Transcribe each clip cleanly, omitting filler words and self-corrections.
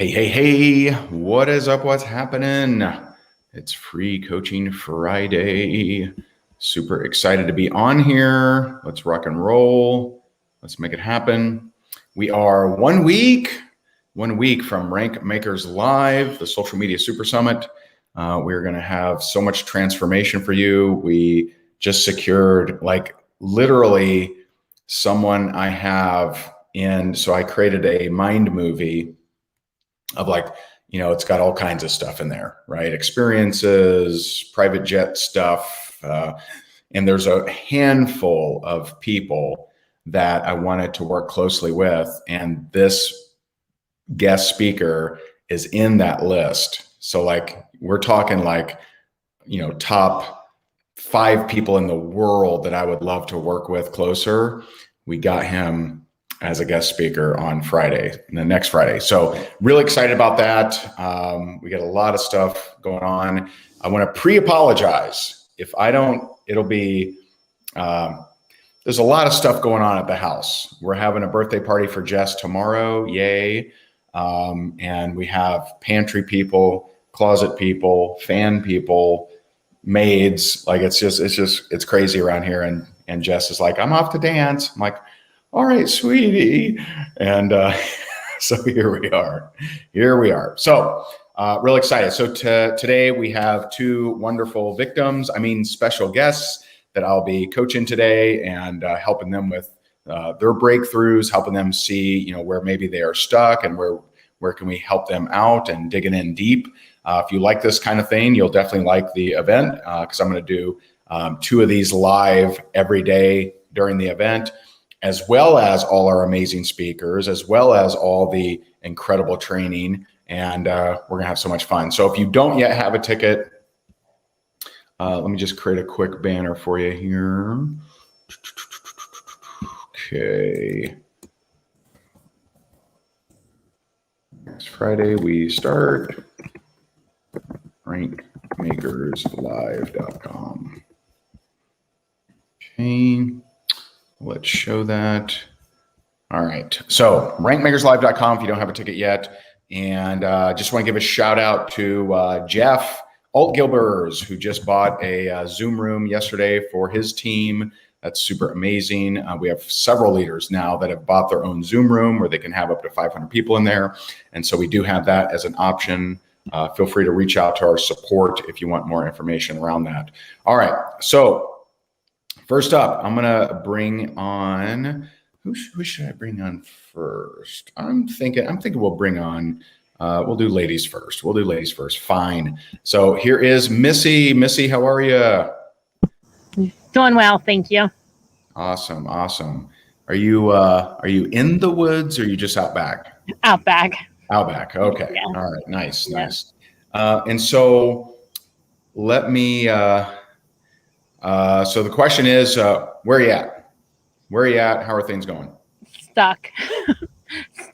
Hey, what is up? What's happening? It's Free Coaching Friday. Super excited to be on here. Let's rock and roll. Let's make it happen. We are 1 week from Rank Makers Live, the social media super summit. We're going to have so much transformation for you. We just secured literally someone I have in. So I created a mind movie of it's got all kinds of stuff in there, right? Experiences, private jet stuff. And there's a handful of people that I wanted to work closely with. And this guest speaker is in that list. So we're talking top 5 people in the world that I would love to work with closer. We got him as a guest speaker on Friday, the next Friday. So really excited about that. We got a lot of stuff going on. I want to pre-apologize. If I don't, it'll be, there's a lot of stuff going on at the house. We're having a birthday party for Jess tomorrow. Yay. And we have pantry people, closet people, fan people, maids. It's crazy around here. And Jess is like, I'm off to dance. I'm like, all right, sweetie. And so here we are. So real excited. So today we have 2 wonderful special guests that I'll be coaching today and helping them with their breakthroughs, helping them see, where maybe they are stuck and where can we help them out and digging in deep. If you like this kind of thing, you'll definitely like the event because I'm going to do 2 of these live every day during the event, as well as all our amazing speakers, as well as all the incredible training. And we're going to have so much fun. So if you don't yet have a ticket, let me just create a quick banner for you here. Okay. Next Friday, we start rankmakerslive.com. Okay. Let's show that. All right. So rankmakerslive.com if you don't have a ticket yet. And just want to give a shout out to Jeff Altgilbers, who just bought a Zoom room yesterday for his team. That's super amazing. We have several leaders now that have bought their own Zoom room where they can have up to 500 people in there. And so we do have that as an option. Feel free to reach out to our support if you want more information around that. All right. So first up, I'm going to bring on, who should I bring on first? I'm thinking we'll bring on, we'll do ladies first. Fine. So here is Missy. Missy, how are you? Doing well, thank you. Awesome. Are you in the woods or are you just out back? Out back. Okay. Yeah. All right. Nice. And so let me, so the question is, where are you at? How are things going? Stuck.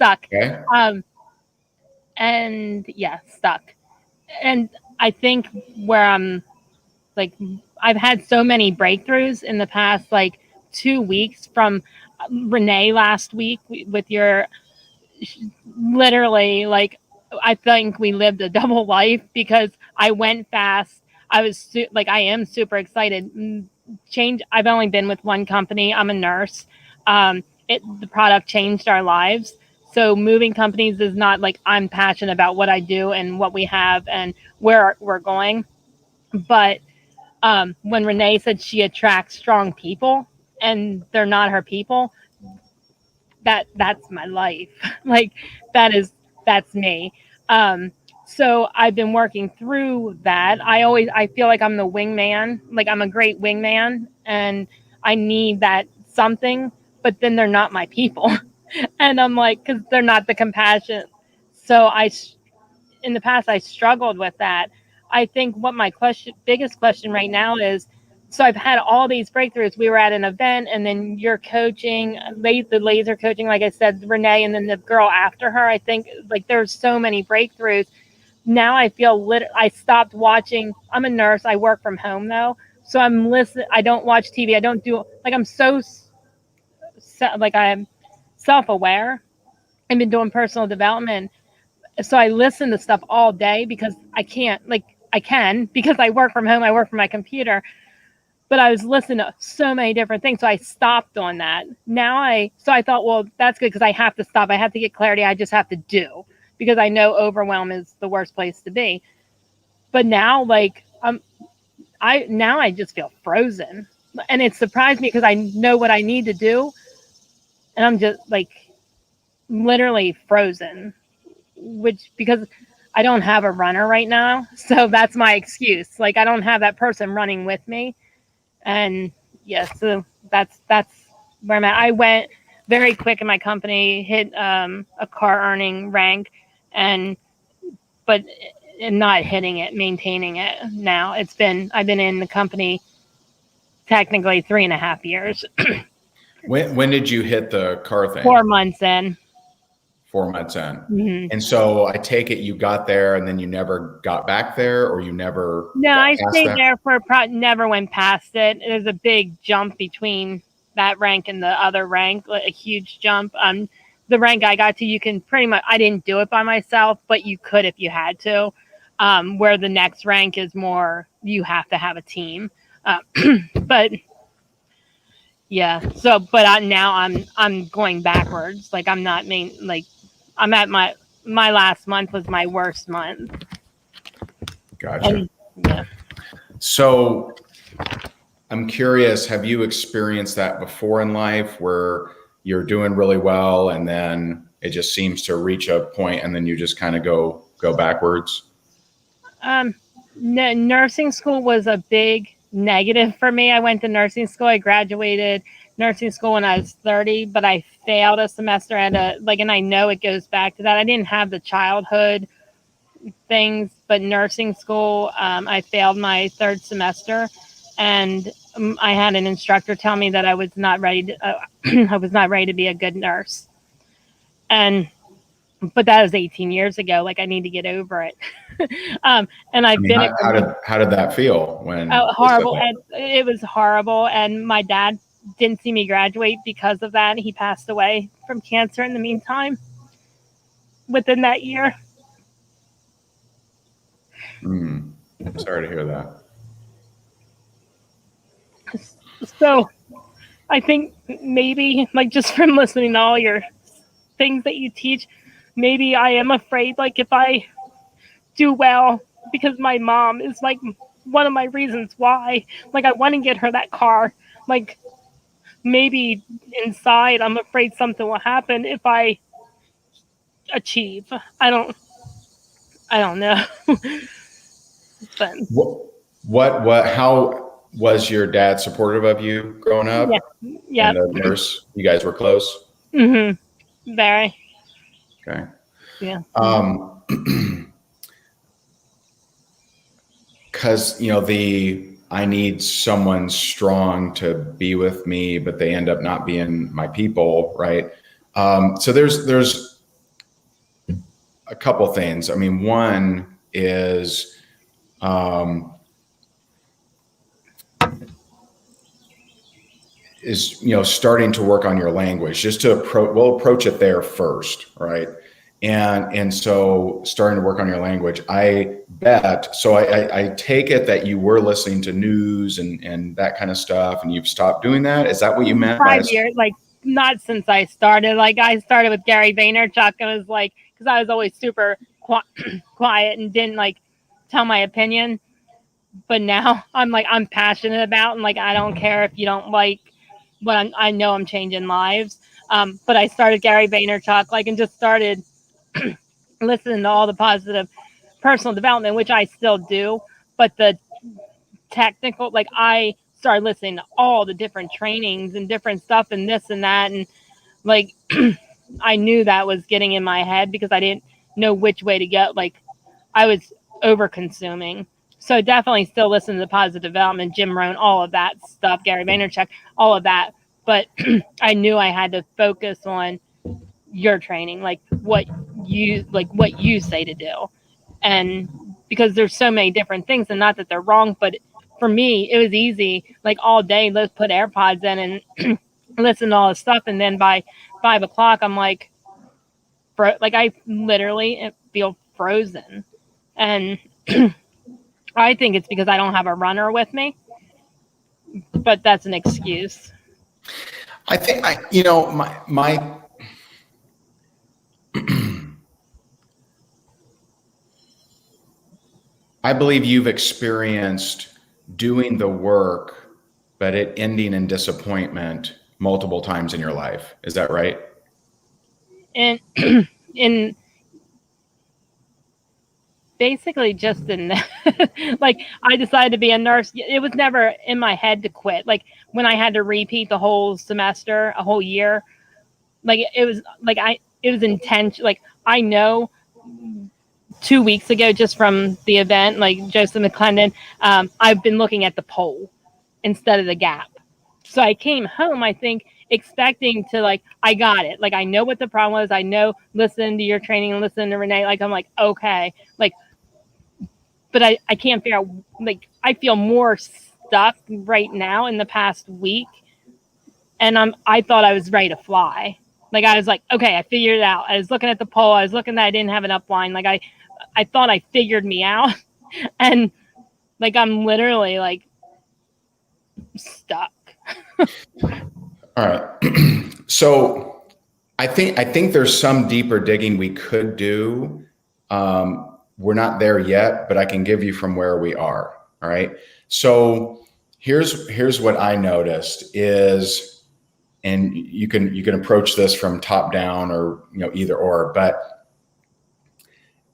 Okay. And yeah, stuck. And I think where I'm I've had so many breakthroughs in the past 2 weeks from Renee last week with your literally I think we lived a double life because I went fast. I was I am super excited. I've only been with one company. I'm a nurse. The product changed our lives. So moving companies is not I'm passionate about what I do and what we have and where we're going. But when Renee said she attracts strong people and they're not her people, that's my life. That's me. So I've been working through that. I feel like I'm the wingman, I'm a great wingman and I need that something, but then they're not my people. And I'm cause they're not the compassion. So in the past, I struggled with that. I think what my biggest question right now is, so I've had all these breakthroughs. We were at an event and then you're coaching, the laser coaching, like I said, Renee, and then the girl after her. I think there's so many breakthroughs. Now I feel I stopped watching. I'm a nurse. I work from home though. So I'm listening. I don't watch TV. I don't do I'm I'm self-aware. I've been doing personal development So I listen to stuff all day because I can't, like, I can because I work from home, I work from my computer, but I was listening to so many different things. So I stopped on that. So I thought, well, that's good because I have to stop. I have to get clarity. I just have to do because I know overwhelm is the worst place to be. But now, like, I just feel frozen. And it surprised me because I know what I need to do. And I'm just like literally frozen, which because I don't have a runner right now. So that's my excuse. Like, I don't have that person running with me. And yeah, so that's where I'm at. I went very quick in my company, hit a car earning rank, and but not hitting it, maintaining it. Now I've been in the company technically 3.5 years. When did you hit the car thing? 4 months in. 4 months in. Mm-hmm. And so I take it you got there and then you never got back there, or you never No, got I past stayed that? there for never went past it. There's a big jump between that rank and the other rank, a huge jump. The rank I got to, you can pretty much. I didn't do it by myself, but you could if you had to. Where the next rank is more, you have to have a team. But yeah, so now I'm going backwards. Like I'm not I'm at my last month was my worst month. Gotcha. And, yeah. So I'm curious, have you experienced that before in life where you're doing really well and then it just seems to reach a point and then you just kind of go backwards? Nursing school was a big negative for me. I went to nursing school. I graduated nursing school when I was 30, but I failed a semester at and I know it goes back to that. I didn't have the childhood things, but nursing school, I failed my third semester, and I had an instructor tell me that I was not ready to, I was not ready to be a good nurse. But that was 18 years ago. Like, I need to get over it. And I've been how did that feel when horrible. And it was horrible. And my dad didn't see me graduate because of that. He passed away from cancer in the meantime within that year. I'm sorry to hear that. So I think maybe, like, just from listening to all your things that you teach, maybe I am afraid, like, if I do well, because my mom is, like, one of my reasons why, like, I want to get her that car. Like, maybe inside I'm afraid something will happen if I achieve. I don't know. But how was your dad supportive of you growing up? Yeah. And the nurse, you guys were close? Very. Okay. Yeah. Because I need someone strong to be with me, but they end up not being my people, right? So there's a couple things. I mean, one is starting to work on your language, just to approach it there first, right? And so starting to work on your language, I bet. So I take it that you were listening to news and that kind of stuff, and you've stopped doing that. Is that what you meant? 5 years, like, not since I started. Like, I started with Gary Vaynerchuk, and was like, because I was always super quiet and didn't like tell my opinion. But now I'm passionate about, and like, I don't care if you don't like what I know I'm changing lives. But I started Gary Vaynerchuk, like, and just started listening to all the positive personal development, which I still do. But the technical, like, I started listening to all the different trainings and different stuff and this and that. And like, I knew that was getting in my head because I didn't know which way to go. Like, I was over consuming. So definitely still listen to the positive development, Jim Rohn, all of that stuff, Gary Vaynerchuk, all of that. But I knew I had to focus on your training, like what you say to do. And because there's so many different things, and not that they're wrong, but for me, it was easy, like, all day, let's put AirPods in and listen to all this stuff. And then by 5 o'clock, I'm like, I literally, feel frozen. And I think it's because I don't have a runner with me, but that's an excuse. I think my I believe you've experienced doing the work, but it ending in disappointment multiple times in your life. Is that right? And in basically just in like I decided to be a nurse. It was never in my head to quit. Like when I had to repeat the whole semester, a whole year, like it was intense. Like I know 2 weeks ago, just from the event, like Joseph McClendon, I've been looking at the pole instead of the gap. So I came home, I think, expecting to like, I got it. Like I know what the problem was. I know, listen to your training and listen to Renee. Like I'm like, okay. Like, but I can't figure out, like, I feel more stuck right now in the past week. And I thought I was ready to fly. Like I was like, okay, I figured it out. I was looking at the pole. I was looking that I didn't have an upline. Like I thought I figured me out. And like I'm literally like stuck. All right. So I think there's some deeper digging we could do. We're not there yet, but I can give you from where we are. All right. So here's what I noticed is, and you can approach this from top down or either or, but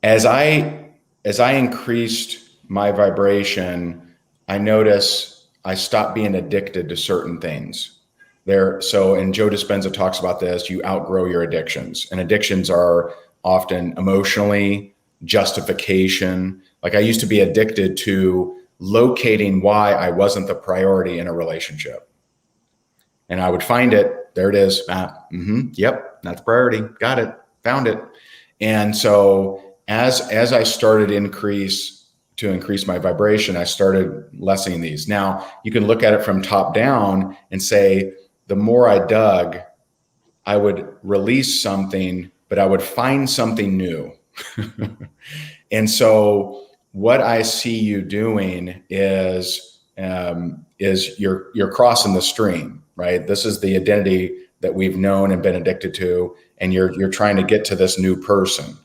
as I increased my vibration, I notice I stopped being addicted to certain things. And Joe Dispenza talks about this, you outgrow your addictions. And addictions are often emotionally, justification. Like I used to be addicted to locating why I wasn't the priority in a relationship. And I would find it, there it is. Yep, that's priority. Got it. Found it. And so as I started to increase my vibration, I started lessening these. Now you can look at it from top down and say, the more I dug, I would release something, but I would find something new. And so what I see you doing is you're crossing the stream, right? This is the identity that we've known and been addicted to, and you're trying to get to this new person.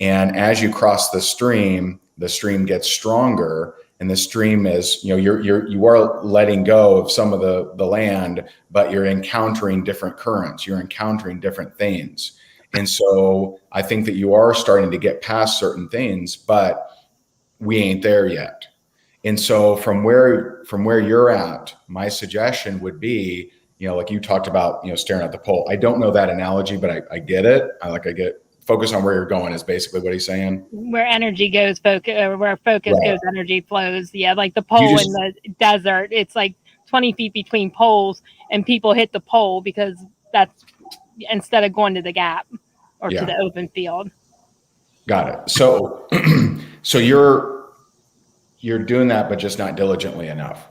And as you cross the stream gets stronger, and the stream is, you are letting go of some of the land, but you're encountering different currents, you're encountering different things. And so I think that you are starting to get past certain things, but we ain't there yet. And so from where you're at, my suggestion would be, like you talked about, staring at the pole. I don't know that analogy, but I get it. I get focus on where you're going is basically what he's saying. Where energy goes, where focus goes, energy flows. Yeah, like the pole in the desert, it's like 20 feet between poles, and people hit the pole because that's instead of going to the gap or to the open field. Got it. So, so you're doing that, but just not diligently enough.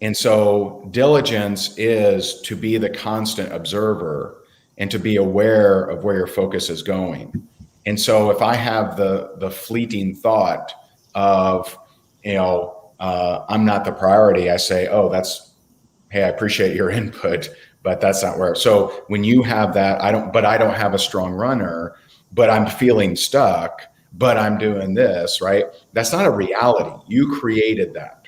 And so diligence is to be the constant observer and to be aware of where your focus is going. And so if I have the fleeting thought of, I'm not the priority, I say, hey, I appreciate your input, but that's not where. So when you have that, I don't have a strong runner, but I'm feeling stuck, but I'm doing this, right? That's not a reality. You created that.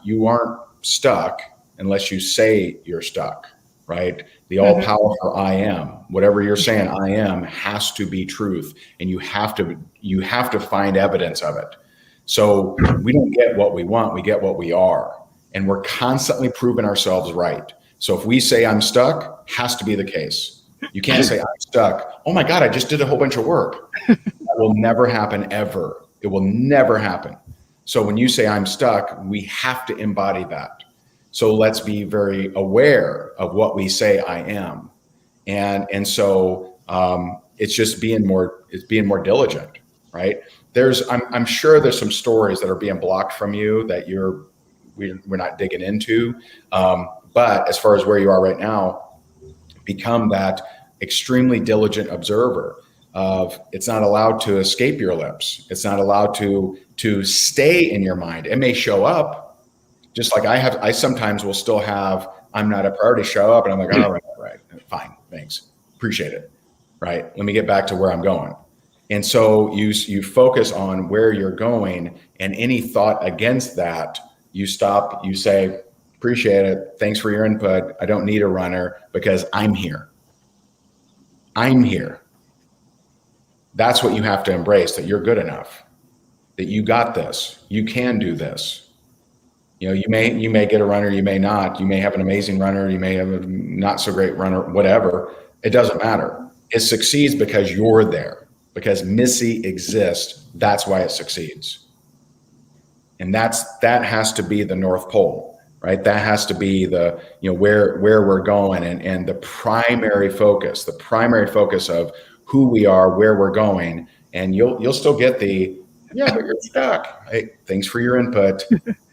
You aren't stuck unless you say you're stuck, right? The all powerful I am, whatever you're saying, I am has to be truth. And you have to find evidence of it. So we don't get what we want, we get what we are. And we're constantly proving ourselves right. So if we say I'm stuck, has to be the case. You can't say I'm stuck. Oh my God, I just did a whole bunch of work. That will never happen ever. It will never happen. So when you say I'm stuck, we have to embody that. So let's be very aware of what we say I am. And so it's just being more diligent, right? I'm sure there's some stories that are being blocked from you that we're not digging into. But as far as where you are right now, become that extremely diligent observer. of it's not allowed to escape your lips. It's not allowed to stay in your mind. It may show up, just like I sometimes will still have, I'm not a priority show up, and I'm like, all right, fine, thanks, appreciate it, right? Let me get back to where I'm going. And so you focus on where you're going, and any thought against that, you stop, you say, appreciate it, thanks for your input. I don't need a runner because I'm here. I'm here. That's what you have to embrace, that you're good enough, that you got this, you can do this. You know, you may get a runner, you may not, you may have an amazing runner, you may have a not so great runner, whatever. It doesn't matter. It succeeds because you're there, because Missy exists. That's why it succeeds. And that has to be the North Pole, right? That has to be the, you know, where we're going, and the primary focus of who we are, where we're going. And you'll still get the, yeah, but you're stuck. Hey, thanks for your input.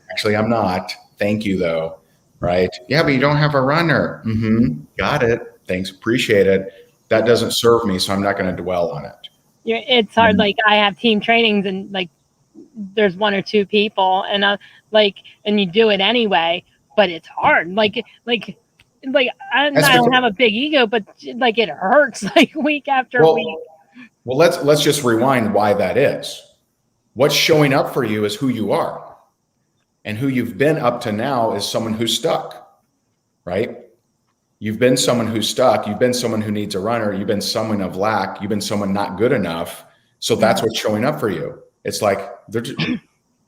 Actually, I'm not. Thank you, though. Right? Yeah, but you don't have a runner. Mm-hmm. Got it. Thanks. Appreciate it. That doesn't serve me, so I'm not going to dwell on it. Yeah, it's hard. Like, I have team trainings, and like there's one or two people, and and you do it anyway, but it's hard. Like I don't have a big ego, but like it hurts like week after week. Well, let's just rewind why that is. What's showing up for you is who you are. And who you've been up to now is someone who's stuck, right? You've been someone who's stuck. You've been someone who needs a runner. You've been someone of lack. You've been someone not good enough. So that's what's showing up for you. It's like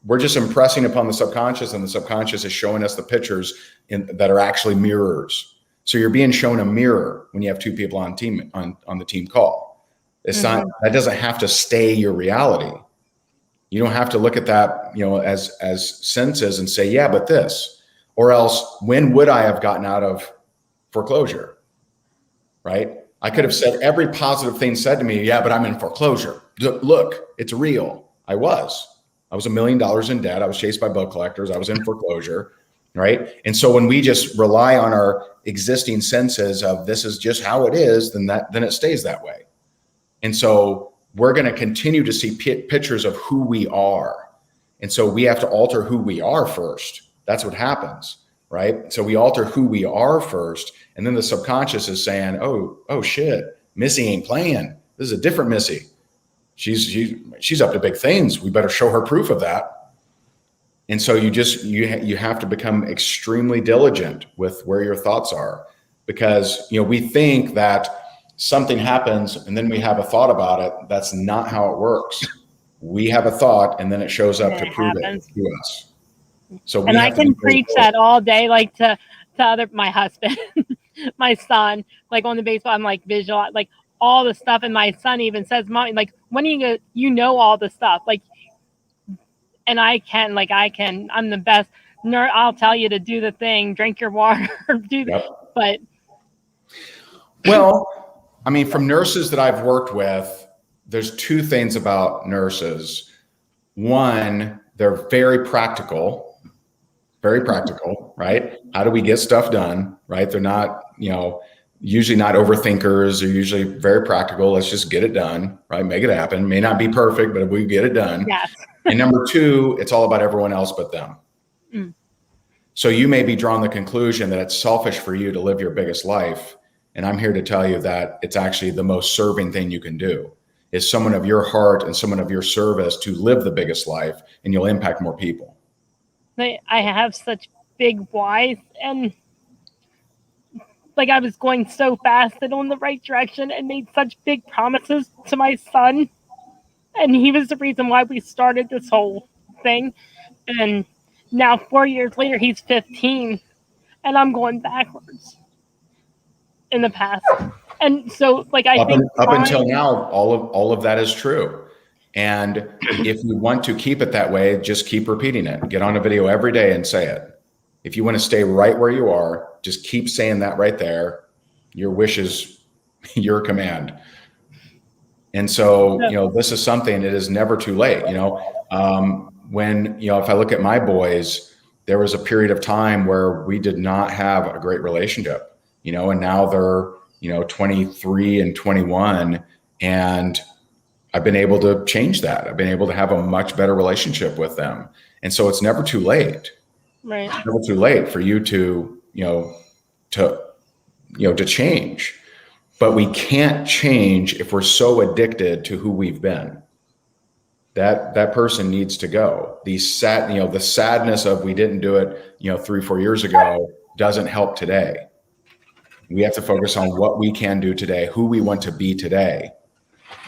we're just impressing upon the subconscious, and the subconscious is showing us the pictures that are actually mirrors. So you're being shown a mirror when you have two people on the team call. It's not, that doesn't have to stay your reality. You don't have to look at that, you know, as senses and say, yeah, but this, or else when would I have gotten out of foreclosure? Right? I could have said every positive thing said to me, yeah, but I'm in foreclosure. Look, it's real. I was $1 million in debt. I was chased by boat collectors. I was in foreclosure. Right? And so when we just rely on our existing senses of this is just how it is, then it stays that way. And so we're going to continue to see pictures of who we are. And so we have to alter who we are first. That's what happens, right? So we alter who we are first. And then the subconscious is saying, oh shit, Missy ain't playing. This is a different Missy. She's up to big things. We better show her proof of that. And so you have to become extremely diligent with where your thoughts are, because, you know, we think that something happens and then we have a thought about it. That's not how it works. We have a thought and then it shows up to prove it to us. So I can preach that all day, like to my husband, my son, like on the baseball, I'm like visual, like all the stuff. And my son even says, Mommy, like, when are you going to, you know, all the stuff, like, and I'm the best nerd. I'll tell you to do the thing, drink your water, do that. But well, I mean, from nurses that I've worked with, there's two things about nurses. One, they're very practical, right? How do we get stuff done, right? They're not, you know, usually not overthinkers. They're usually very practical. Let's just get it done, right? Make it happen. May not be perfect, but we get it done. Yes. And number two, it's all about everyone else but them. So you may be drawing the conclusion that it's selfish for you to live your biggest life. And I'm here to tell you that it's actually the most serving thing you can do, is someone of your heart and someone of your service to live the biggest life, and you'll impact more people. I have such big whys, and like I was going so fast and on the right direction and made such big promises to my son. And he was the reason why we started this whole thing. And now 4 years later, he's 15 and I'm going backwards in the past. And so like, I think up until now, all of that is true. And if you want to keep it that way, just keep repeating it. Get on a video every day and say it. If you want to stay right where you are, just keep saying that right there. Your wish is your command. And so, you know, this is something, it is never too late. You know, when, you know, if I look at my boys, there was a period of time where we did not have a great relationship, you know, and now they're, you know, 23 and 21. And I've been able to change that. I've been able to have a much better relationship with them. And so it's never too late. Right. It's never too late for you to, to change. But we can't change if we're so addicted to who we've been. That person needs to go. The sadness of we didn't do it, 3-4 years ago doesn't help today. We have to focus on what we can do today, who we want to be today.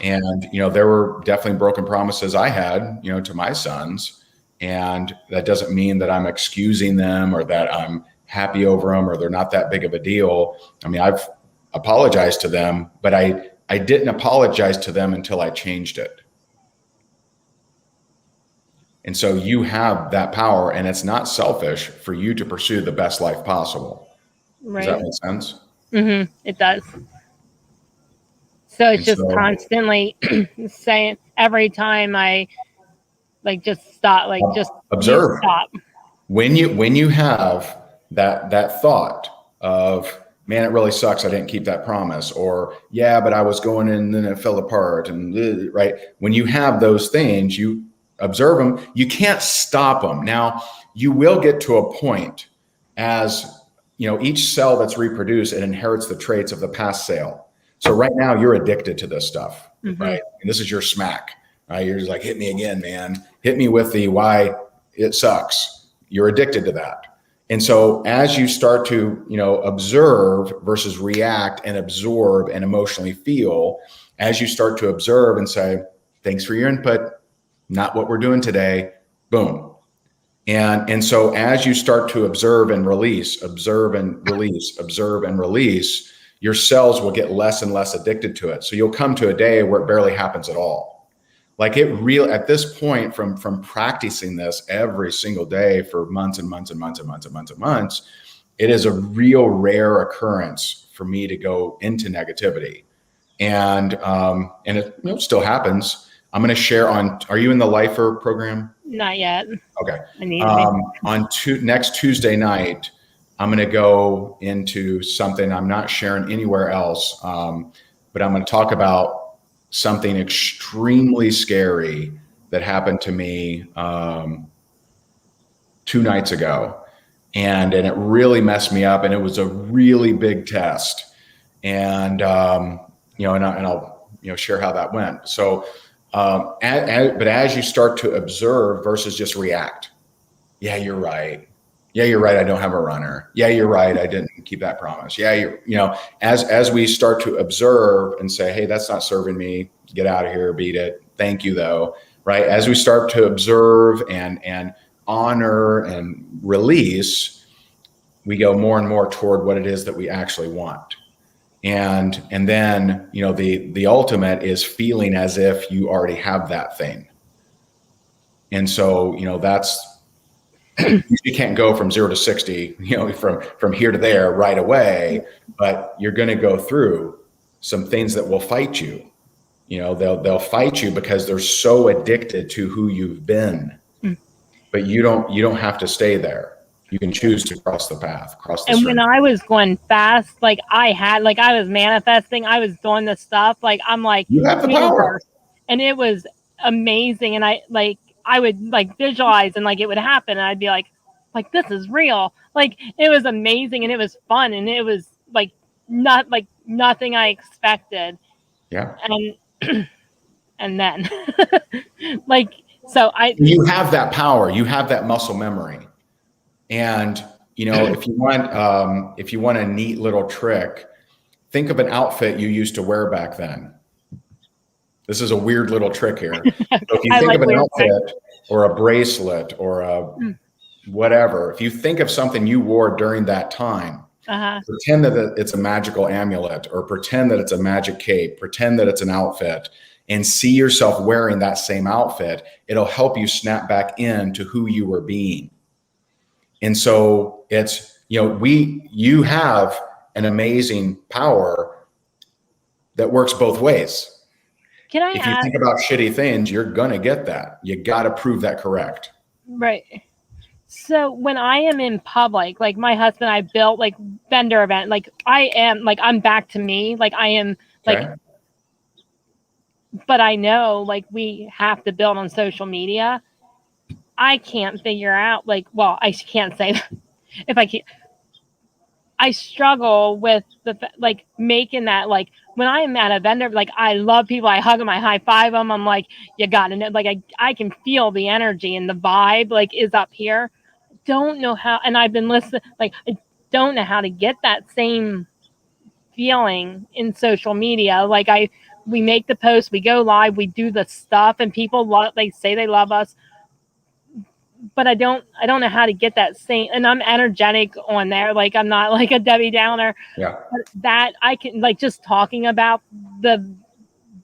And, there were definitely broken promises I had, to my sons. And that doesn't mean that I'm excusing them or that I'm happy over them or they're not that big of a deal. I mean, I've apologized to them, but I didn't apologize to them until I changed it. And so you have that power, and it's not selfish for you to pursue the best life possible. Right. Does that make sense? Mm-hmm. It does. So it's just constantly saying every time I just stop, just observe. Stop. When you have that thought of, man, it really sucks I didn't keep that promise, or yeah, but I was going in and then it fell apart, and right. When you have those things, you observe them. You can't stop them. Now, you will get to a point as each cell that's reproduced, it inherits the traits of the past cell. So right now you're addicted to this stuff, right? And this is your smack, right? You're just like, hit me again, man. Hit me with the why it sucks. You're addicted to that. And so as you start to, observe versus react and absorb and emotionally feel, as you start to observe and say, thanks for your input, not what we're doing today, boom. And so as you start to observe and release, your cells will get less and less addicted to it. So you'll come to a day where it barely happens at all. Like it really, at this point, from practicing this every single day for months and months and months and months and months and months, it is a real rare occurrence for me to go into negativity. And it still happens. I'm going to share are you in the Lifer program? Not yet. Okay. I need to be. Next Tuesday night, I'm going to go into something I'm not sharing anywhere else, but I'm going to talk about something extremely scary that happened to me 2 nights ago. And it really messed me up, and it was a really big test. And, and I'll share how that went. So, but as you start to observe versus just react, yeah, you're right. Yeah, you're right. I don't have a runner. Yeah, you're right. I didn't keep that promise. Yeah, as we start to observe and say, hey, that's not serving me. Get out of here. Beat it. Thank you, though. Right. As we start to observe and honor and release, we go more and more toward what it is that we actually want. And then, the ultimate is feeling as if you already have that thing. And so, that's, you can't go from 0 to 60, from here to there right away, but you're going to go through some things that will fight you. They'll fight you because they're so addicted to who you've been, but you don't have to stay there. You can choose to cross the path, And when I was going fast, I was manifesting, I was doing this stuff. I'm like, you have the power. And it was amazing. And I would visualize and it would happen. And I'd be like, this is real. It was amazing and it was fun. And it was nothing I expected. Yeah. And then you have that power, you have that muscle memory. And, if you want a neat little trick, think of an outfit you used to wear back then. This is a weird little trick here. So if you think of an outfit or a bracelet or a whatever, if you think of something you wore during that time, pretend that it's a magical amulet, or pretend that it's a magic cape, pretend that it's an outfit, and see yourself wearing that same outfit. It'll help you snap back into who you were being. And so it's, you have an amazing power that works both ways. If you think about shitty things, you're going to get that. You got to prove that correct. Right. So when I am in public, my husband, I built vendor event, I'm back to me. I am but I know like we have to build on social media. I can't figure out like, well, I can't say that. If I can, I struggle with like making that like when I'm at a vendor, like I love people, I hug them, I high five them. I'm like, you got to know, like I can feel the energy and the vibe like is up here. Don't know how, and I've been listening, like I don't know how to get that same feeling in social media. Like we make the post, we go live, we do the stuff, and people love, they say they love us, but I don't know how to get that same. And I'm energetic on there, like I'm not like a Debbie Downer. Yeah. But that I can like just talking about the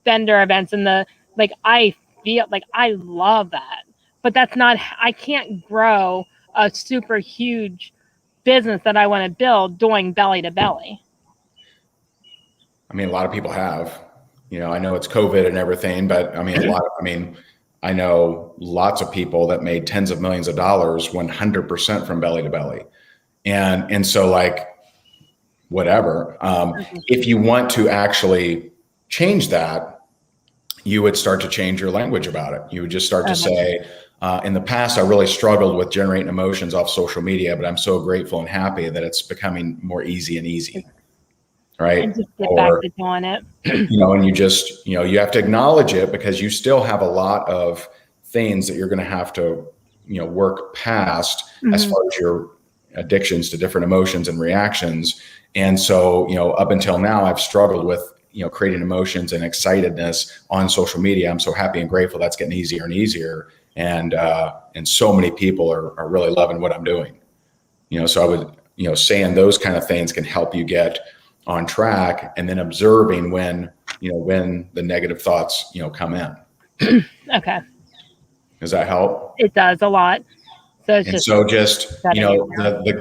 vendor events and the like. I feel like I love that, but that's not. I can't grow a super huge business that I want to build doing belly to belly. I mean, a lot of people have. I know it's COVID and everything, but I mean, I know lots of people that made tens of millions of dollars 100% from belly to belly. And so like, whatever. If you want to actually change that, you would start to change your language about it. You would just start to say, in the past, I really struggled with generating emotions off social media, but I'm so grateful and happy that it's becoming more easy and easy. Right. And just get back to doing it. And you just, you have to acknowledge it because you still have a lot of things that you're going to have to, work past as far as your addictions to different emotions and reactions. And so, up until now, I've struggled with, creating emotions and excitedness on social media. I'm so happy and grateful that's getting easier and easier. And so many people are really loving what I'm doing. So I would, saying those kind of things can help you get on track, and then observing when the negative thoughts, come in. Okay. Does that help? It does a lot. So it's And just so just, the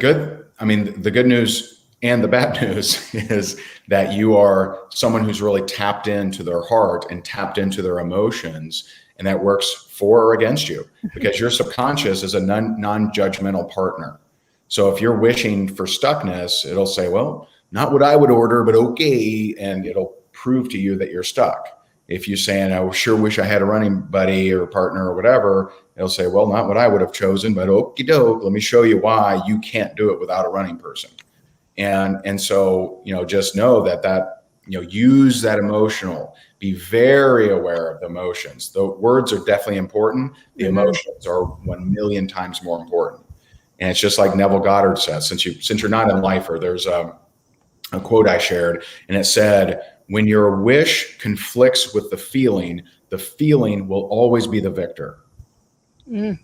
good news and the bad news is that you are someone who's really tapped into their heart and tapped into their emotions, and that works for or against you because your subconscious is a non-judgmental partner. So if you're wishing for stuckness, it'll say, well, not what I would order, but okay. And it'll prove to you that you're stuck. If you're saying, I sure wish I had a running buddy or partner or whatever, it'll say, well, not what I would have chosen, but okie doke. Let me show you why you can't do it without a running person. And so, just know that, use that emotional, be very aware of the emotions. The words are definitely important. The emotions are 1,000,000 times more important. And it's just like Neville Goddard says, since you're not in lifer, there's a quote I shared, and it said, when your wish conflicts with the feeling will always be the victor. And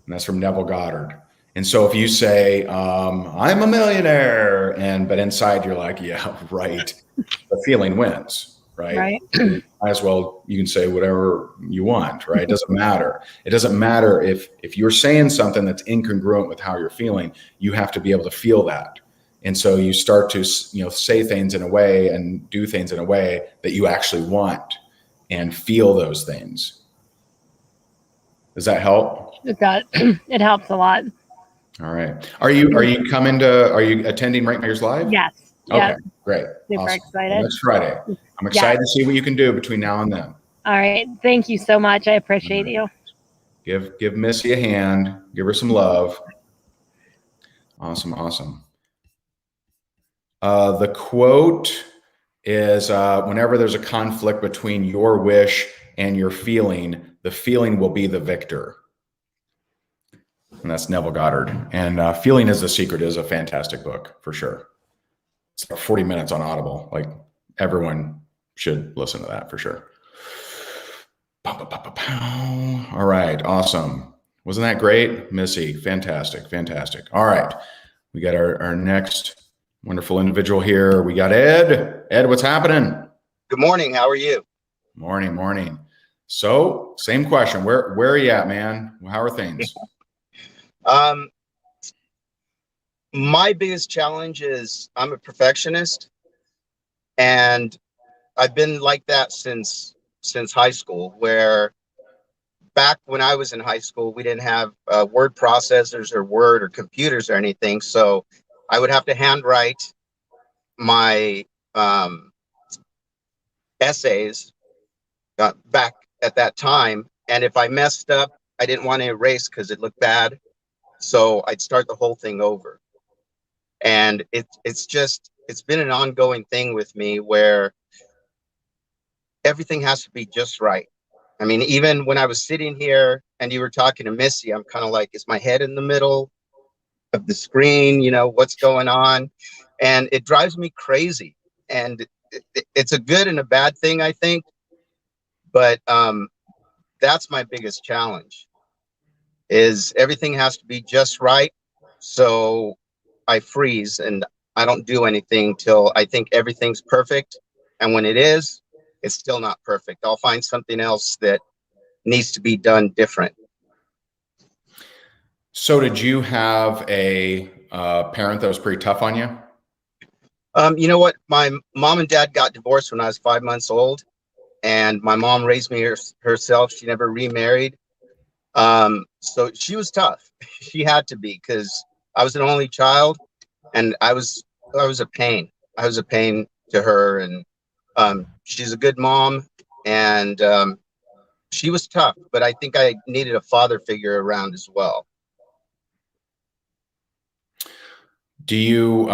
that's from Neville Goddard. And so if you say, I'm a millionaire, but inside you're like, yeah, right. The feeling wins, right? Might as well, you can say whatever you want, right? It doesn't matter. It doesn't matter if you're saying something that's incongruent with how you're feeling, you have to be able to feel that. And so you start to, say things in a way and do things in a way that you actually want and feel those things. Does that help? It does. It helps a lot. All right. Are you attending Right Mayor's Live? Yes. Okay, Yes. great. Super Awesome. excited. Well, next Friday. I'm excited to see what you can do between now and then. All right. Thank you so much. I appreciate you. Give Missy a hand. Give her some love. Awesome. The quote is, whenever there's a conflict between your wish and your feeling, the feeling will be the victor. And that's Neville Goddard. And Feeling is the Secret is a fantastic book for sure. It's like 40 minutes on Audible. Like everyone should listen to that for sure. All right. Awesome. Wasn't that great? Missy, fantastic. All right. We got our next wonderful individual here. We got Ed. Ed, what's happening? Good morning. How are you? Morning. So same question. Where are you at, man? How are things? My biggest challenge is I'm a perfectionist, and I've been like that since high school, where back when I was in high school, we didn't have word processors or Word or computers or anything. So I would have to handwrite my essays back at that time. And if I messed up, I didn't want to erase because it looked bad. So I'd start the whole thing over. And it's been an ongoing thing with me where everything has to be just right. I mean, even when I was sitting here and you were talking to Missy, I'm kind of like, is my head in the middle of the screen? You know, what's going on? And it drives me crazy. And it's a good and a bad thing, I think. But that's my biggest challenge, is everything has to be just right. So I freeze and I don't do anything till I think everything's perfect. And when it is, it's still not perfect. I'll find something else that needs to be done different. So did you have a parent that was pretty tough on you? You know what? My mom and dad got divorced when I was 5 months old, and my mom raised me herself. She never remarried. So she was tough. She had to be, because I was an only child, and I was a pain. I was a pain to her, and she's a good mom, and she was tough. But I think I needed a father figure around as well. Do you,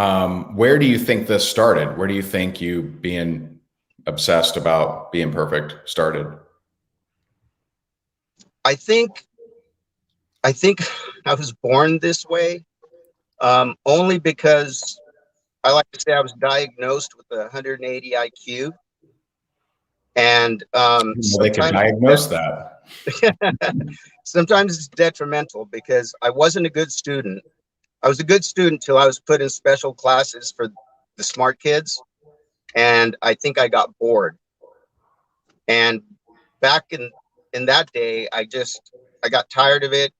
where do you think this started? Where do you think you being obsessed about being perfect started? I think I was born this way, only because I like to say I was diagnosed with a 180 IQ, and Well, they could diagnose that. sometimes it's detrimental because I wasn't a good student. I was a good student till I was put in special classes for the smart kids, and I think I got bored. And back in that day, I got tired of it,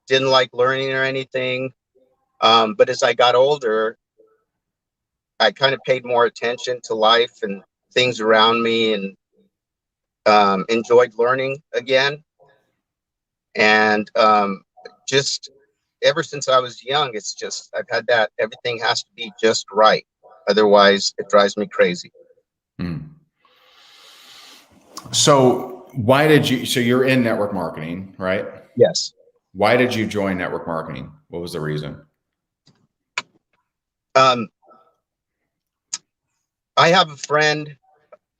didn't like learning or anything. But as I got older, I kind of paid more attention to life and things around me, and enjoyed learning again. And just ever since I was young, it's just, I've had that everything has to be just right. Otherwise, it drives me crazy. Hmm. So why did you, so you're in network marketing, right? Yes. Why did you join network marketing? What was the reason? I have a friend,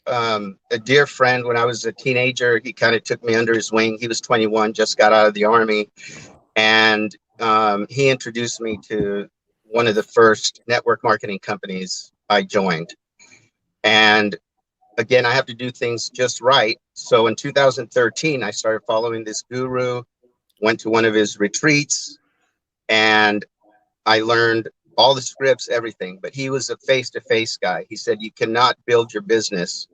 a dear friend. When I was a teenager, he kind of took me under his wing. He was 21, just got out of the Army. And he introduced me to one of the first network marketing companies I joined. And again, I have to do things just right. So in 2013, I started following this guru, went to one of his retreats, and I learned all the scripts, everything. But he was a face-to-face guy. He said, you cannot build your business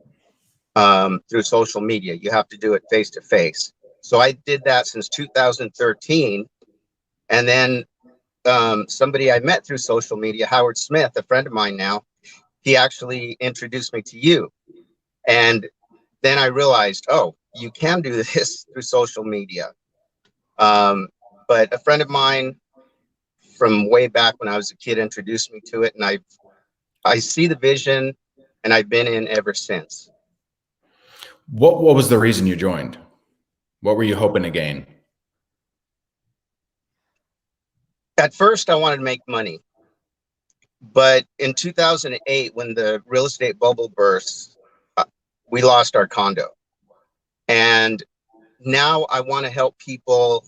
through social media. You have to do it face-to-face. So I did that since 2013. And then somebody I met through social media, Howard Smith, a friend of mine now, he actually introduced me to you. And then I realized, oh, you can do this through social media. But a friend of mine from way back when I was a kid introduced me to it, and I see the vision, and I've been in ever since. What was the reason you joined? What were you hoping to gain? At first, I wanted to make money. But in 2008, when the real estate bubble burst, we lost our condo. And now I want to help people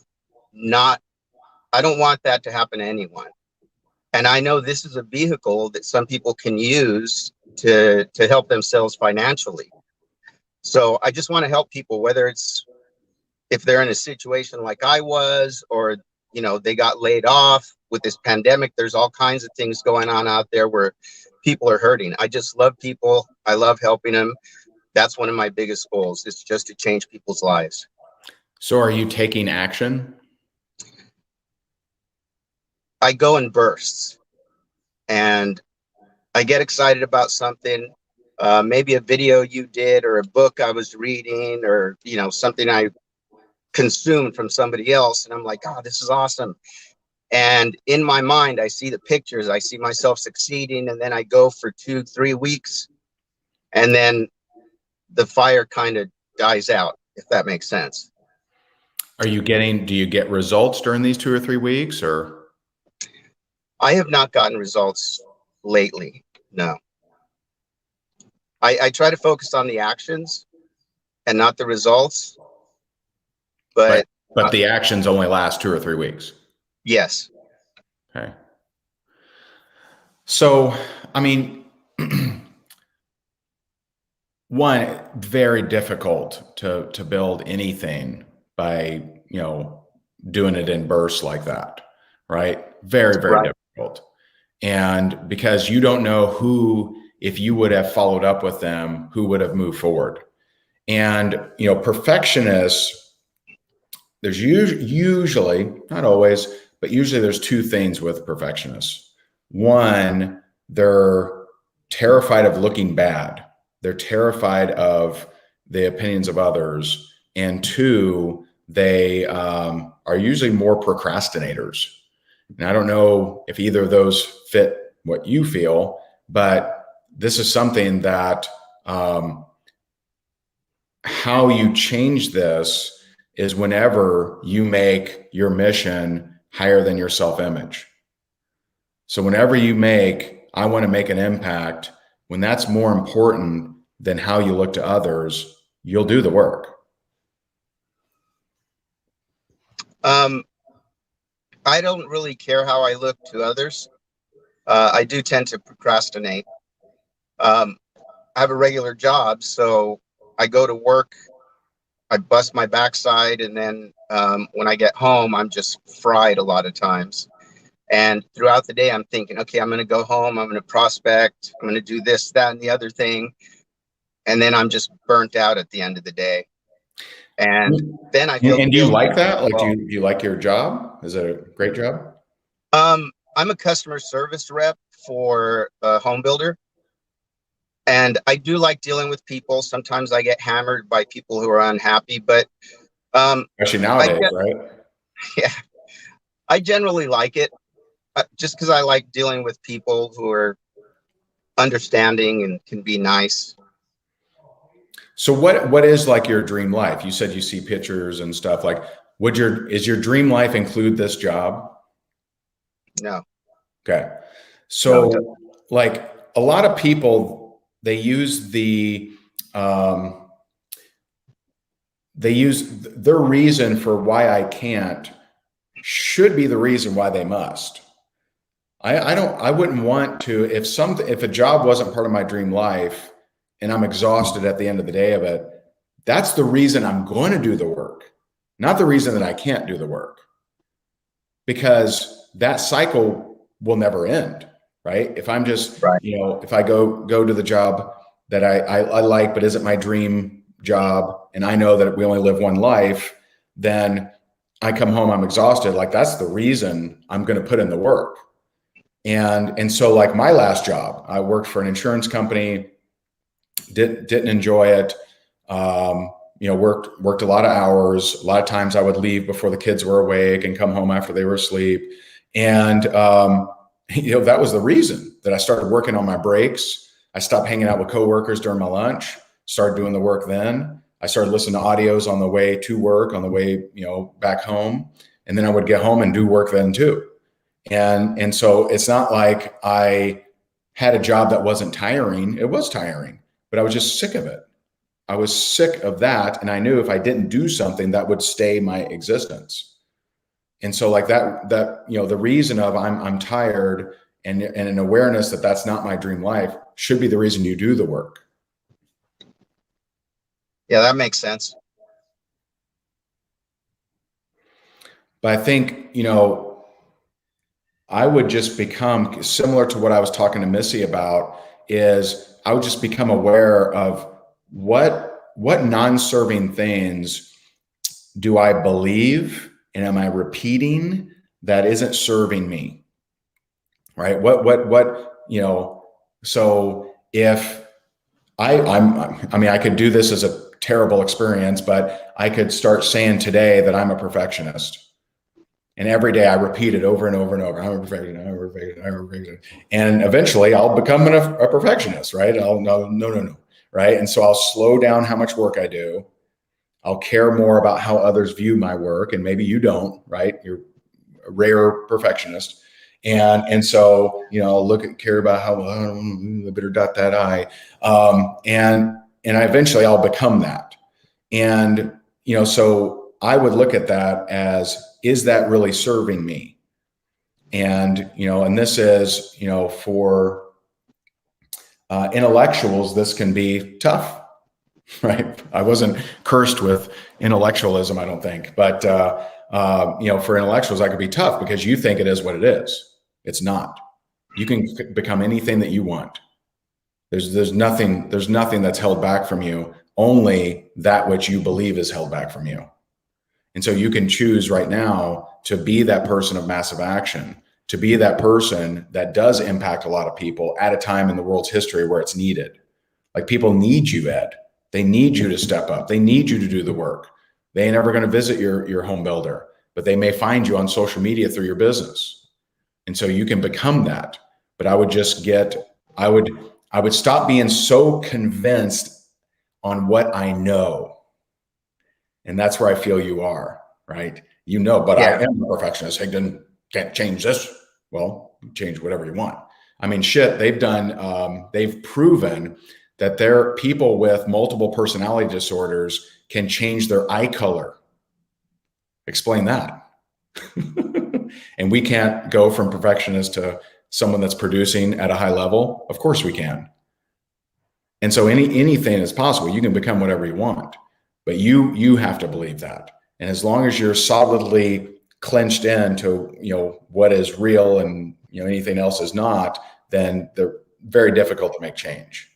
I don't want that to happen to anyone. And I know this is a vehicle that some people can use to help themselves financially. So I just want to help people, whether it's if they're in a situation like I was, or, you know, they got laid off with this pandemic. There's all kinds of things going on out there where people are hurting. I just love people. I love helping them. That's one of my biggest goals, is just to change people's lives. So are you taking action? I go in bursts, and I get excited about something, maybe a video you did, or a book I was reading, or, you know, something I consumed from somebody else. And I'm like, oh, this is awesome. And in my mind, I see the pictures, I see myself succeeding. And then I go for 2-3 weeks, and then the fire kind of dies out, if that makes sense. Do you get results during these 2 or 3 weeks, or? I have not gotten results lately. No. I try to focus on the actions and not the results. But the actions only last 2 or 3 weeks. yes. Okay. So, I mean, one, very difficult to build anything by, doing it in bursts like that, right? Very, very Right. difficult. And because you don't know who, if you would have followed up with them, who would have moved forward. And, perfectionists, there's usually, not always, but usually there's two things with perfectionists. One, they're terrified of looking bad. They're terrified of the opinions of others. And two, they are usually more procrastinators. And I don't know if either of those fit what you feel, but this is something that how you change this is whenever you make your mission higher than your self-image. So whenever you I want to make an impact, when that's more important than how you look to others, you'll do the work. I don't really care how I look to others. I do tend to procrastinate. I have a regular job, so I go to work, I bust my backside, and then when I get home, I'm just fried a lot of times. And throughout the day, I'm thinking, okay, I'm going to go home, I'm going to prospect, I'm going to do this, that, and the other thing. And then I'm just burnt out at the end of the day. And then I feel. And do you like that? Like, do you like your job? Is it a great job? I'm a customer service rep for a home builder. And I do like dealing with people. Sometimes I get hammered by people who are unhappy, but especially nowadays, right? Yeah, I generally like it just because I like dealing with people who are understanding and can be nice. So what is like your dream life? You said you see pictures and stuff. Like, is your dream life include this job? No. Okay. So No, like a lot of people, they use their reason for why I can't should be the reason why they must. I wouldn't want to, if a job wasn't part of my dream life and I'm exhausted at the end of the day of it, that's the reason I'm going to do the work, not the reason that I can't do the work, because that cycle will never end, right? If I'm just, right. If I go to the job that I like, but isn't my dream job, and I know that we only live one life, then I come home, I'm exhausted. Like, that's the reason I'm going to put in the work. And so like my last job, I worked for an insurance company, didn't enjoy it. Worked a lot of hours. A lot of times I would leave before the kids were awake and come home after they were asleep. And, that was the reason that I started working on my breaks. I stopped hanging out with coworkers during my lunch, started doing the work then. I started listening to audios on the way to work, on the way, back home. And then I would get home and do work then too. And so it's not like I had a job that wasn't tiring. It was tiring, but I was just sick of it. I was sick of that. And I knew if I didn't do something, that would stay my existence. And so like that, the reason of I'm tired and an awareness that that's not my dream life should be the reason you do the work. Yeah, that makes sense. But I think, I would just become similar to what I was talking to Missy about, is I would just become aware of what non-serving things do I believe and am I repeating that isn't serving me, right? So if I could do this as a terrible experience, but I could start saying today that I'm a perfectionist. And every day I repeat it over and over and over. I'm a perfectionist, I'm a perfectionist, I'm a perfectionist. And eventually I'll become a perfectionist, right? No, right? And so I'll slow down how much work I do. I'll care more about how others view my work, and maybe you don't, right? You're a rare perfectionist. And so, I'll care about how, I better dot that I. And eventually I'll become that. And, so I would look at that as, is that really serving me? And, and this is, for intellectuals, this can be tough, right? I wasn't cursed with intellectualism, I don't think. But, for intellectuals, that could be tough because you think it is what it is. It's not. You can become anything that you want. There's nothing that's held back from you. Only that which you believe is held back from you. And so you can choose right now to be that person of massive action, to be that person that does impact a lot of people at a time in the world's history where it's needed. Like, people need you, Ed. They need you to step up. They need you to do the work. They ain't ever going to visit your home builder, but they may find you on social media through your business. And so you can become that. But I would stop being so convinced on what I know. And that's where I feel you are, right? But yeah. I am a perfectionist. Higdon can't change this. Well, change whatever you want. I mean, shit, they've proven that people with multiple personality disorders can change their eye color. Explain that. And we can't go from perfectionist to someone that's producing at a high level. Of course we can. And so anything is possible. You can become whatever you want, but you have to believe that. And as long as you're solidly clenched into, what is real and, anything else is not, then they're very difficult to make change.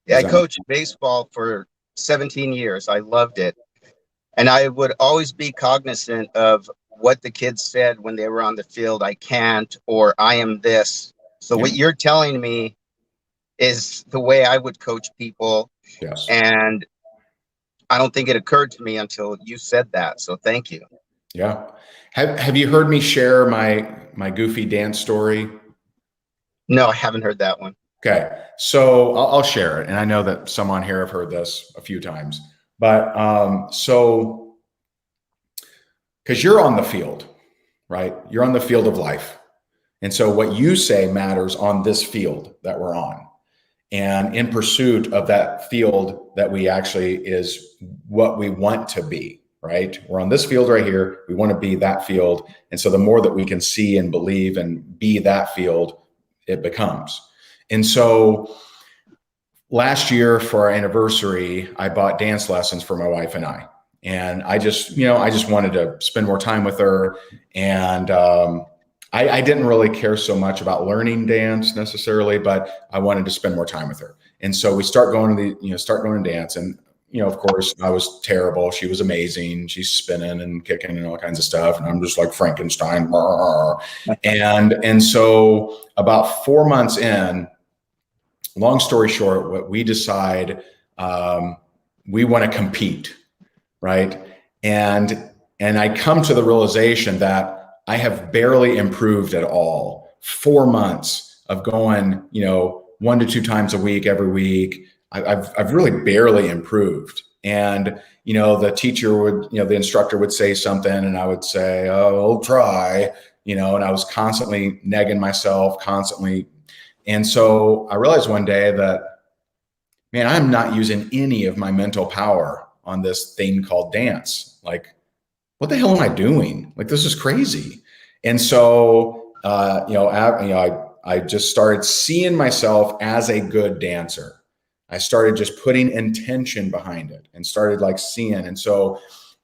Yeah, I coached baseball for 17 years. I loved it. And I would always be cognizant of what the kids said when they were on the field. I can't, or I am this. So what you're telling me is the way I would coach people. Yes. And I don't think it occurred to me until you said that. So thank you. Yeah. Have you heard me share my goofy dance story? No, I haven't heard that one. Okay. So I'll share it. And I know that some on here have heard this a few times, but because you're on the field, right? You're on the field of life. And so what you say matters on this field that we're on. And in pursuit of that field that we actually is what we want to be, right? We're on this field right here. We want to be that field. And so the more that we can see and believe and be that field, it becomes. And so last year for our anniversary, I bought dance lessons for my wife and I. And I just wanted to spend more time with her. And I didn't really care so much about learning dance necessarily, but I wanted to spend more time with her. And so we start going to dance. And, of course, I was terrible. She was amazing. She's spinning and kicking and all kinds of stuff. And I'm just like Frankenstein. And so about 4 months in, long story short, what we decide, we want to compete. Right. And I come to the realization that I have barely improved at all. 4 months of going, 1 to 2 times a week, every week. I've really barely improved. And, the teacher would, the instructor would say something and I would say, oh, I'll try, and I was constantly negging myself constantly. And so I realized one day that, man, I'm not using any of my mental power on this thing called dance. Like, what the hell am I doing? Like, this is crazy. And so, I just started seeing myself as a good dancer. I started just putting intention behind it and started like seeing. And so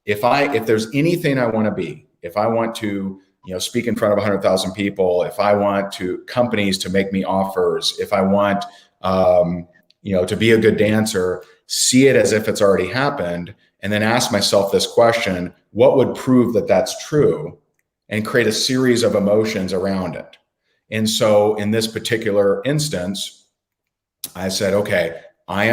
if there's anything I want to be, if I want to, speak in front of 100,000 people, if I want companies to make me offers, if I want, to be a good dancer, see it as if it's already happened, and then ask myself this question: what would prove that that's true? And create a series of emotions around it. And so in this particular instance, I said, okay, I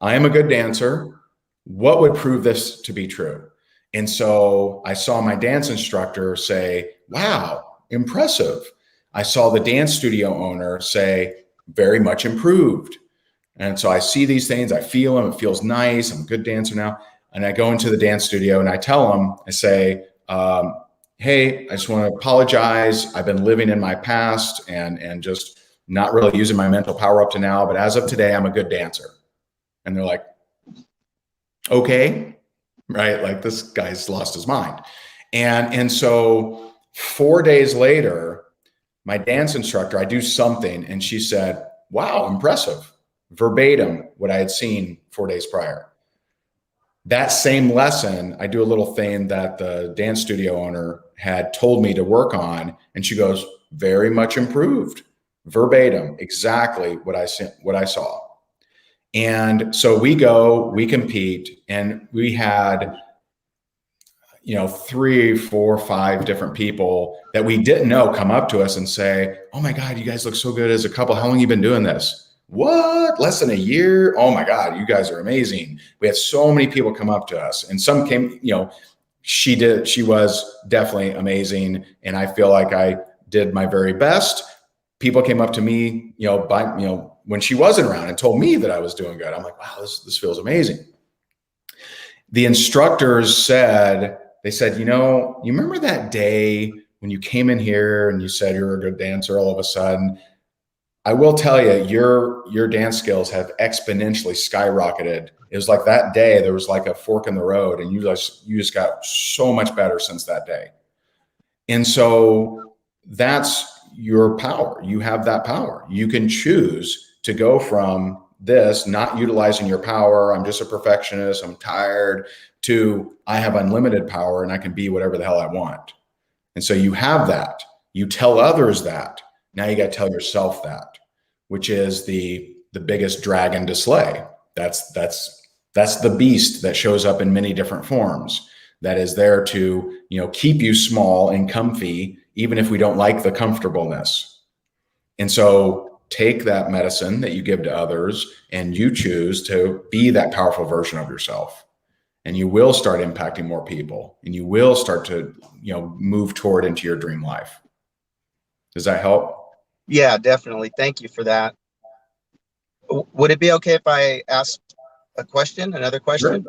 am a good dancer. What would prove this to be true? And so I saw my dance instructor say, wow, impressive. I saw the dance studio owner say, very much improved. And so I see these things, I feel them, it feels nice. I'm a good dancer now. And I go into the dance studio and I tell them, I say, hey, I just want to apologize. I've been living in my past and just not really using my mental power up to now. But as of today, I'm a good dancer. And they're like, okay, right? Like, this guy's lost his mind. And so 4 days later, my dance instructor, I do something, and she said, wow, impressive. Verbatim what I had seen 4 days prior. That same lesson, I do a little thing that the dance studio owner had told me to work on, and she goes, very much improved. Verbatim, exactly what I saw. And so we go, we compete, and we had 3, 4, 5 different people that we didn't know come up to us and say, oh my God, you guys look so good as a couple. How long have you been doing this? What? Less than a year? Oh my God, you guys are amazing. We had so many people come up to us, and some came, she was definitely amazing. And I feel like I did my very best. People came up to me, when she wasn't around and told me that I was doing good. I'm like, wow, this feels amazing. The instructors said, you remember that day when you came in here and you said you were a good dancer all of a sudden? I will tell you, your dance skills have exponentially skyrocketed. It was like that day, there was like a fork in the road, and you just got so much better since that day. And so that's your power. You have that power. You can choose to go from this, not utilizing your power, I'm just a perfectionist, I'm tired, to I have unlimited power and I can be whatever the hell I want. And so you have that. You tell others that. Now you got to tell yourself that, which is the biggest dragon to slay. That's the beast that shows up in many different forms, that is there to, keep you small and comfy, even if we don't like the comfortableness. And so take that medicine that you give to others and you choose to be that powerful version of yourself. And you will start impacting more people, and you will start to, move toward into your dream life. Does that help? Yeah, definitely. Thank you for that. Would it be okay if I asked another question?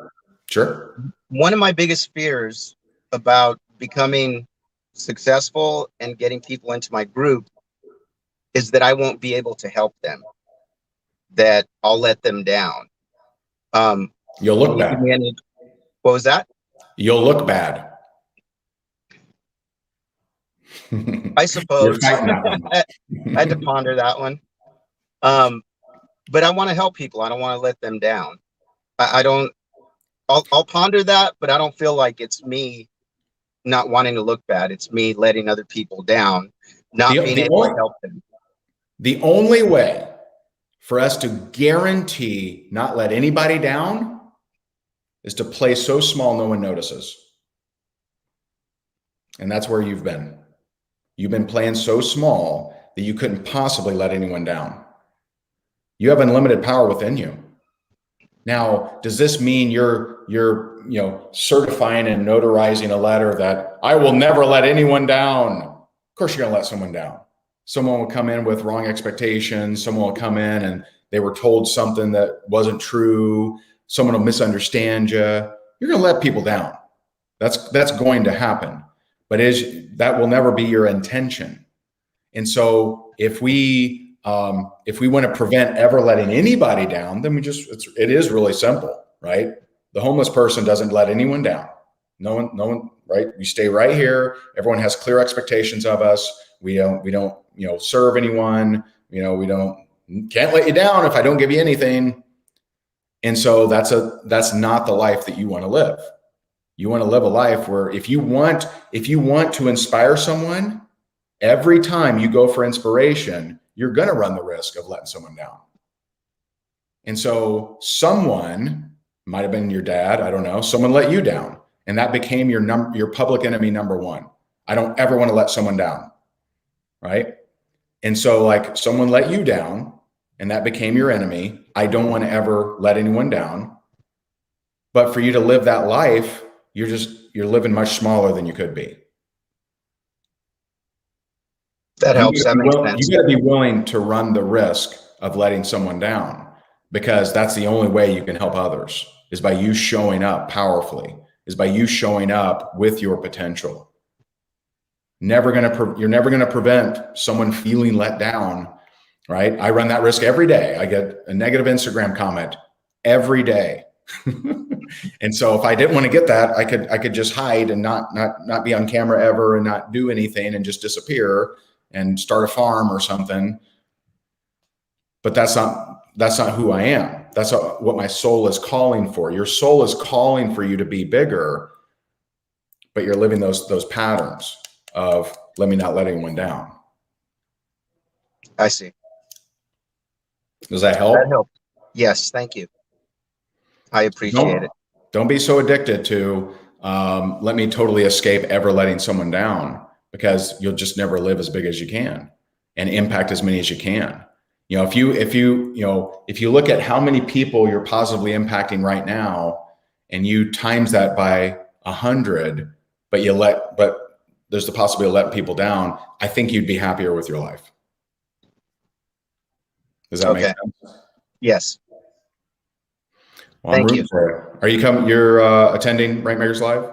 Sure. One of my biggest fears about becoming successful and getting people into my group is that I won't be able to help them, that I'll let them down. You'll look bad. What was that? You'll look bad. I suppose. I had to ponder that one. But I want to help people. I don't want to let them down. I'll ponder that, but I don't feel like it's me not wanting to look bad. It's me letting other people down, not being able to help them. The only way for us to guarantee not let anybody down is to play so small no one notices. And that's where you've been. You've been playing so small that you couldn't possibly let anyone down. You have unlimited power within you. Now, does this mean you're certifying and notarizing a letter that I will never let anyone down? Of course you're going to let someone down. Someone will come in with wrong expectations. Someone will come in and they were told something that wasn't true. Someone will misunderstand you. You're going to let people down. That's going to happen. But that will never be your intention. And so if we want to prevent ever letting anybody down, then it is really simple, right? The homeless person doesn't let anyone down. No one, right? We stay right here. Everyone has clear expectations of us. We don't serve anyone. Can't let you down if I don't give you anything. And so that's not the life that you want to live. You want to live a life where if you want to inspire someone, every time you go for inspiration, you're going to run the risk of letting someone down. And so someone, might have been your dad, I don't know, someone let you down, and that became your public enemy number one. I don't ever want to let someone down, right? And so like someone let you down and that became your enemy. I don't want to ever let anyone down. But for you to live that life, you're living much smaller than you could be. That helps. That makes sense. You got to be willing to run the risk of letting someone down. because that's the only way you can help others, is by you showing up powerfully, is by you showing up with your potential. You're never going to prevent someone feeling let down, right? I run that risk every day. I get a negative Instagram comment every day. And so if I didn't want to get that, I could just hide and not be on camera ever and not do anything and just disappear and start a farm or something. But that's not who I am. That's not what my soul is calling for. Your soul is calling for you to be bigger, but you're living those patterns of let me not let anyone down. I see. Does that help? That helped. Yes, thank you. I appreciate it. Don't be so addicted to let me totally escape ever letting someone down, because you'll just never live as big as you can and impact as many as you can. You know, if you look at how many people you're positively impacting right now, and you times that by 100, but there's the possibility of letting people down, I think you'd be happier with your life. Does that make sense? Yes. Well, I'm rooting for you. Are you coming? You're attending Rankmakers Live?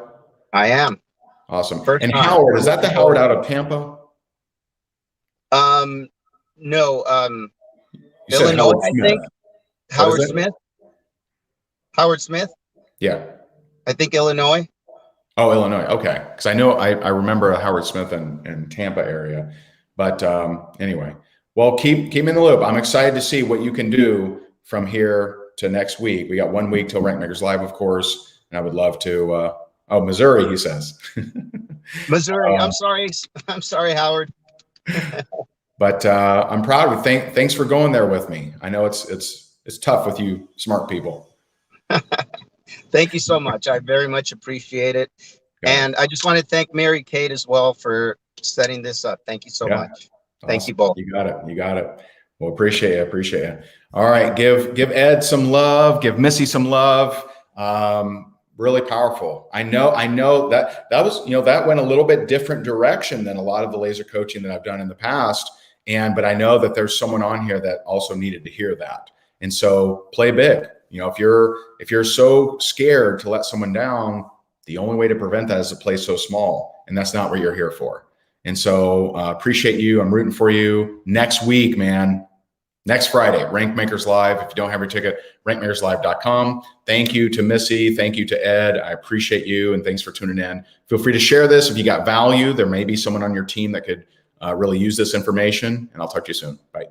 I am. Awesome. First and time. Howard, is that the Howard out of Tampa? No. You said Illinois, Howard Smith. I think. Howard Smith. Howard Smith. Yeah. I think Illinois. Oh, Illinois. Okay. Because I know I remember a Howard Smith in Tampa area. But anyway, well, keep me in the loop. I'm excited to see what you can do from here to next week. We got 1 week till Rankmakers Live, of course, and I would love to. Missouri, he says. Missouri. I'm sorry, Howard. But I'm proud of you. Thanks for going there with me. I know it's tough with you smart people. Thank you so much. I very much appreciate it. And I just want to thank Mary Kate as well for setting this up. Thank you so much. Awesome. Thank you both. You got it. Well, appreciate it. All right. Give Ed some love. Give Missy some love. Really powerful. I know that was, that went a little bit different direction than a lot of the laser coaching that I've done in the past. But I know that there's someone on here that also needed to hear that. And so play big. If you're so scared to let someone down, the only way to prevent that is to play so small. And that's not what you're here for. And so appreciate you. I'm rooting for you. Next week, man. Next Friday, Rankmakers Live. If you don't have your ticket, rankmakerslive.com. Thank you to Missy. Thank you to Ed. I appreciate you, and thanks for tuning in. Feel free to share this if you got value. There may be someone on your team that could really use this information, and I'll talk to you soon. Bye.